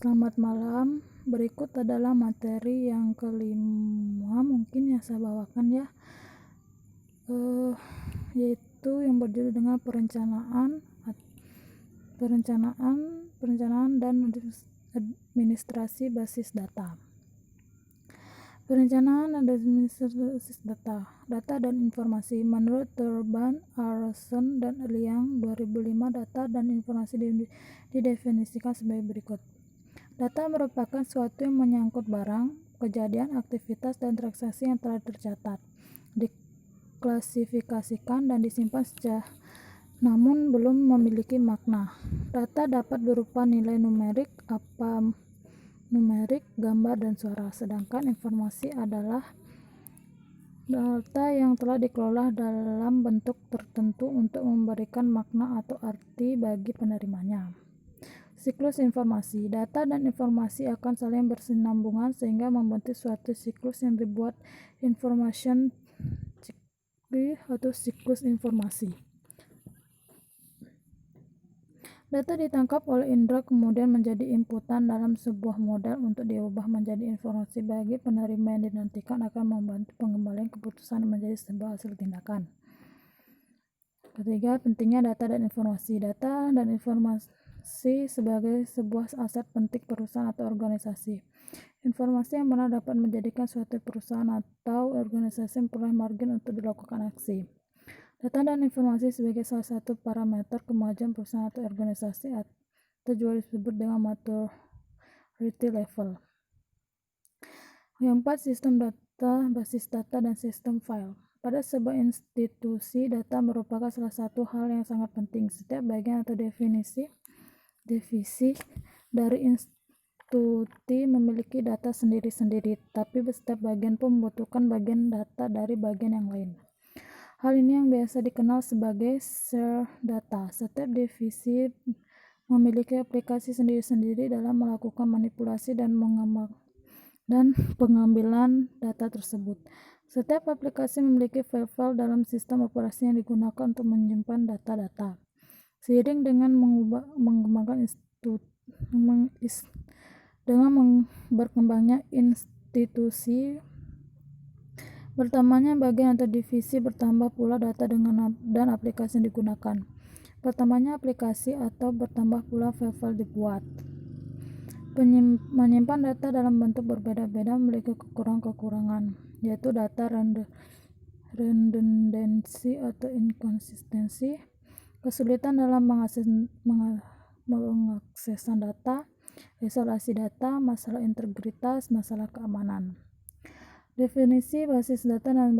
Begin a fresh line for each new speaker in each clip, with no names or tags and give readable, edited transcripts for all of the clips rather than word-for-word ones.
Selamat malam. Berikut adalah materi yang kelima mungkin yang saya bawakan ya, yaitu yang berjudul dengan perencanaan dan administrasi basis data. Perencanaan dan administrasi basis data dan informasi. Menurut Thurban, Aronson, dan Liang 2005, data dan informasi didefinisikan sebagai berikut. Data merupakan suatu yang menyangkut barang, kejadian, aktivitas, dan transaksi yang telah tercatat, diklasifikasikan, dan disimpan namun belum memiliki makna. Data dapat berupa nilai numerik, gambar, dan suara, sedangkan informasi adalah data yang telah dikelola dalam bentuk tertentu untuk memberikan makna atau arti bagi penerimanya. Siklus informasi. Data dan informasi akan saling bersinambungan sehingga membentuk suatu siklus yang dibuat information cycle atau siklus informasi. Data ditangkap oleh indera kemudian menjadi inputan dalam sebuah model untuk diubah menjadi informasi bagi penerima yang dinantikan akan membantu pengembalian keputusan menjadi sebuah hasil tindakan. Ketiga, pentingnya data dan informasi. Data dan informasi sebagai sebuah aset penting perusahaan atau organisasi. Informasi yang benar dapat menjadikan suatu perusahaan atau organisasi memperoleh margin untuk dilakukan aksi. Data dan informasi sebagai salah satu parameter kemajuan perusahaan atau organisasi atau juga disebut dengan maturity level. Yang keempat, sistem data, basis data, dan sistem file. Pada sebuah institusi, data merupakan salah satu hal yang sangat penting. Setiap bagian atau divisi dari institusi memiliki data sendiri-sendiri, tapi setiap bagian pun membutuhkan bagian data dari bagian yang lain. Hal ini yang biasa dikenal sebagai share data. Setiap divisi memiliki aplikasi sendiri-sendiri dalam melakukan manipulasi dan pengambilan data tersebut. Setiap aplikasi memiliki file-file dalam sistem operasi yang digunakan untuk menyimpan data-data. Seiring dengan berkembangnya institusi, bertambahnya bagian atau divisi, bertambah pula data dan aplikasi yang digunakan. Bertambahnya aplikasi atau bertambah pula file-file dibuat. Menyimpan data dalam bentuk berbeda-beda memiliki kekurangan, yaitu data redundancy atau inkonsistensi, kesulitan dalam mengaksesan data, isolasi data, masalah integritas, masalah keamanan. Definisi basis data dan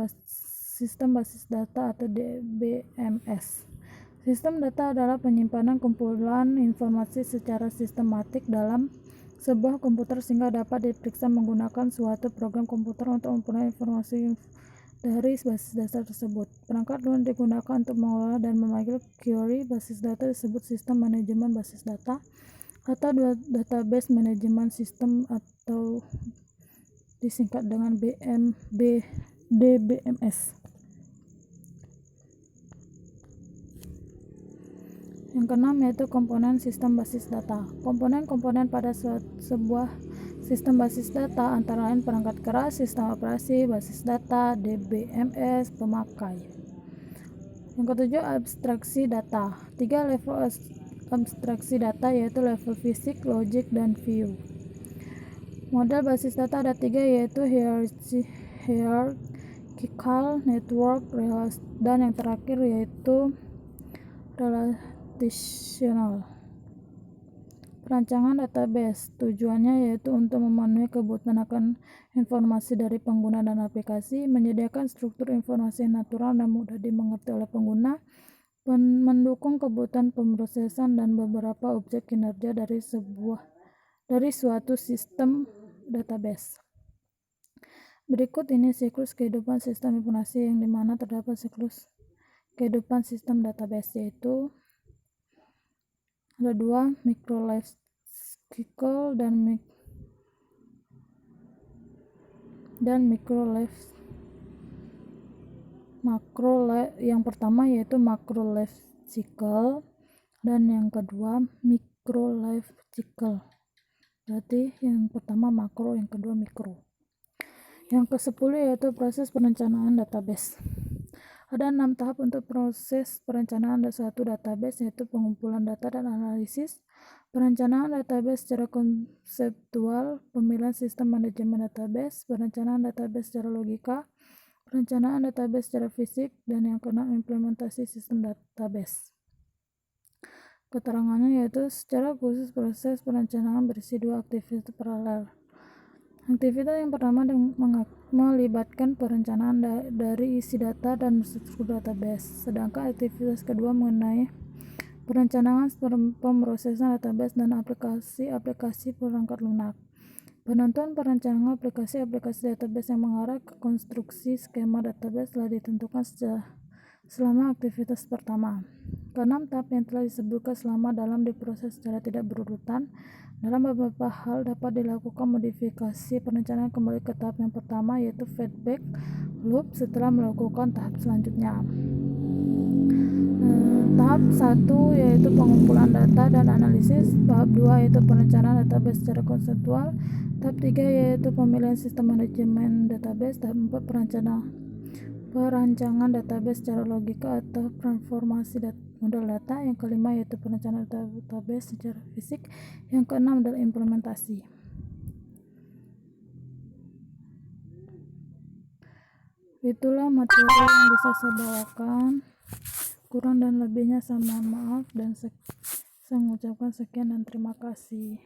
sistem basis data atau DBMS. Sistem data adalah penyimpanan kumpulan informasi secara sistematik dalam sebuah komputer sehingga dapat diperiksa menggunakan suatu program komputer untuk memperoleh informasi dari basis data tersebut. Perangkat lunak digunakan untuk mengelola dan memanggil query basis data disebut sistem manajemen basis data atau database management system atau disingkat dengan DBMS. Yang keenam yaitu komponen sistem basis data. Komponen-komponen pada sebuah sistem basis data antara lain perangkat keras, sistem operasi, basis data, DBMS, pemakai. Yang ketujuh, abstraksi data. 3 level abstraksi data yaitu level fisik, logik, dan view. Model basis data ada 3 yaitu hierarchical, network, dan yang terakhir yaitu relational. Perancangan database tujuannya yaitu untuk memenuhi kebutuhan akan informasi dari pengguna dan aplikasi, menyediakan struktur informasi yang natural dan mudah dimengerti oleh pengguna, mendukung kebutuhan pemrosesan dan beberapa objek kinerja dari suatu sistem database. Berikut ini siklus kehidupan sistem informasi yang dimana terdapat siklus kehidupan sistem database, yaitu ada 2, micro life cycle dan yang pertama yaitu macro life cycle dan yang kedua micro life cycle. Berarti yang pertama makro, yang kedua mikro. Yang ke-10 yaitu proses perencanaan database. Ada 6 tahap untuk proses perencanaan satu database, yaitu pengumpulan data dan analisis, perencanaan database secara konseptual, pemilihan sistem manajemen database, perencanaan database secara logika, perencanaan database secara fisik, dan yang keenam implementasi sistem database. Keterangannya yaitu secara khusus proses perencanaan berisi 2 aktivitas paralel. Aktivitas yang pertama melibatkan perencanaan dari isi data dan struktur database, sedangkan aktivitas kedua mengenai perencanaan pemrosesan database dan aplikasi perangkat lunak. Penentuan perencanaan aplikasi database yang mengarah ke konstruksi skema database telah ditentukan selama aktivitas pertama. Keenam tahap yang telah disebutkan selama dalam diproses secara tidak berurutan. Dalam beberapa hal dapat dilakukan modifikasi perencanaan kembali ke tahap yang pertama, yaitu feedback loop setelah melakukan tahap selanjutnya. Tahap 1 yaitu pengumpulan data dan analisis, tahap 2 yaitu perencanaan database secara konseptual, tahap 3 yaitu pemilihan sistem manajemen database, tahap 4 perancangan database secara logika atau transformasi model data, yang kelima yaitu perencanaan database secara fisik, yang keenam adalah implementasi. Itulah materi yang bisa saya bawakan. Kurang dan lebihnya saya mohon maaf, dan saya mengucapkan sekian dan terima kasih.